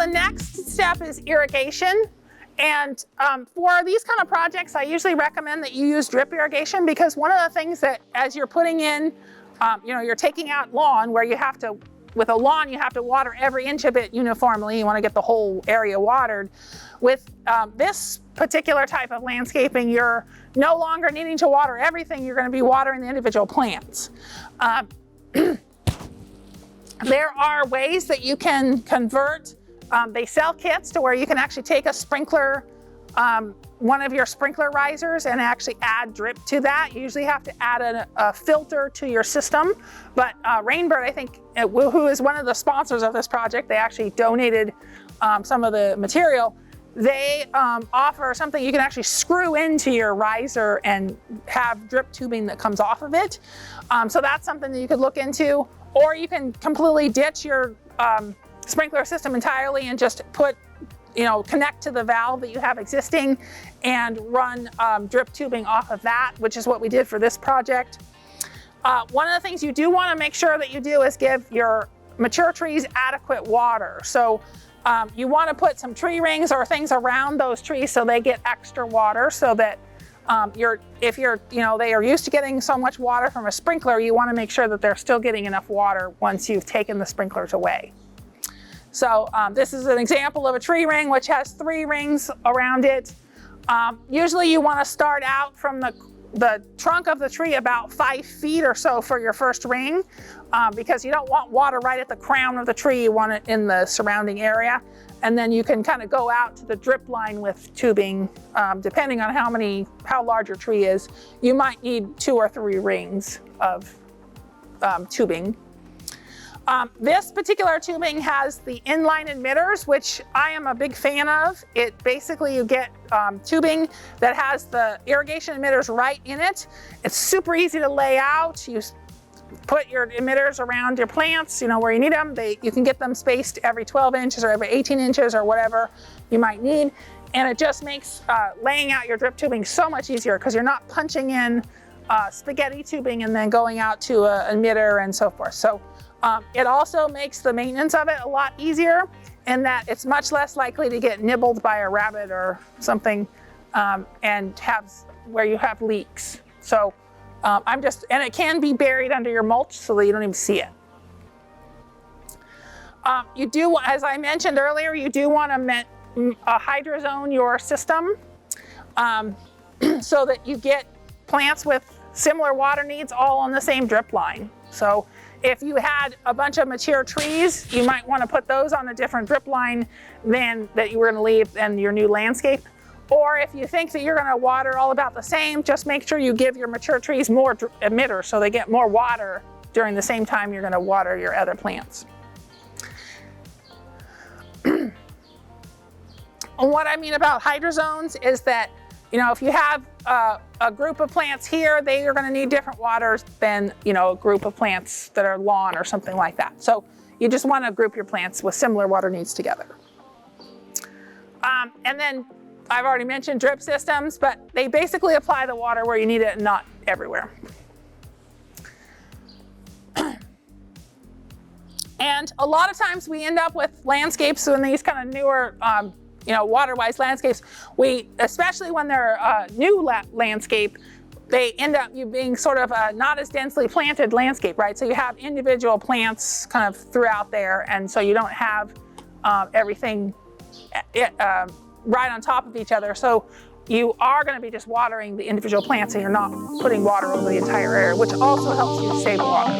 next step is irrigation. And for these kind of projects, I usually recommend that you use drip irrigation, because one of the things that as you're putting in, you're taking out lawn where you have to, with a lawn, you have to water every inch of it uniformly. You want to get the whole area watered. With this particular type of landscaping, you're no longer needing to water everything. You're going to be watering the individual plants. There are ways that you can convert. They sell kits to where you can actually take a sprinkler, one of your sprinkler risers, and actually add drip to that. You usually have to add a filter to your system, but Rainbird, I think, who is one of the sponsors of this project, they actually donated some of the material. They offer something you can actually screw into your riser and have drip tubing that comes off of it. So that's something that you could look into, or you can completely ditch your sprinkler system entirely and just connect to the valve that you have existing and run drip tubing off of that, which is what we did for this project. One of the things you do want to make sure that you do is give your mature trees adequate water. So you want to put some tree rings or things around those trees so they get extra water, so that they are used to getting so much water from a sprinkler, you want to make sure that they're still getting enough water once you've taken the sprinklers away. So this is an example of a tree ring which has 3 rings around it. Usually you want to start out from the trunk of the tree about 5 feet or so for your first ring, because you don't want water right at the crown of the tree. You want it in the surrounding area. And then you can kind of go out to the drip line with tubing. Depending on how large your tree is, you might need 2 or 3 rings of tubing. This particular tubing has the inline emitters, which I am a big fan of. It basically, you get tubing that has the irrigation emitters right in it. It's super easy to lay out. You put your emitters around your plants, where you need them. You can get them spaced every 12 inches or every 18 inches or whatever you might need. And it just makes laying out your drip tubing so much easier, because you're not punching in spaghetti tubing and then going out to an emitter and so forth. So it also makes the maintenance of it a lot easier, in that it's much less likely to get nibbled by a rabbit or something, and where you have leaks. So and it can be buried under your mulch so that you don't even see it. You do, as I mentioned earlier, you do want to hydrozone your system so that you get plants with similar water needs all on the same drip line. So if you had a bunch of mature trees, you might want to put those on a different drip line than that you were going to leave in your new landscape. Or if you think that you're going to water all about the same, just make sure you give your mature trees more emitters so they get more water during the same time you're going to water your other plants. And what I mean about hydrozones is that, if you have a group of plants here, they are going to need different waters than, a group of plants that are lawn or something like that. So you just want to group your plants with similar water needs together. And then I've already mentioned drip systems, but they basically apply the water where you need it and not everywhere. And a lot of times we end up with landscapes in these kind of newer water-wise landscapes, especially when they're a new landscape, they end up being sort of a not as densely planted landscape, right? So you have individual plants kind of throughout there, and so you don't have everything right on top of each other. So you are going to be just watering the individual plants, and you're not putting water over the entire area, which also helps you save water.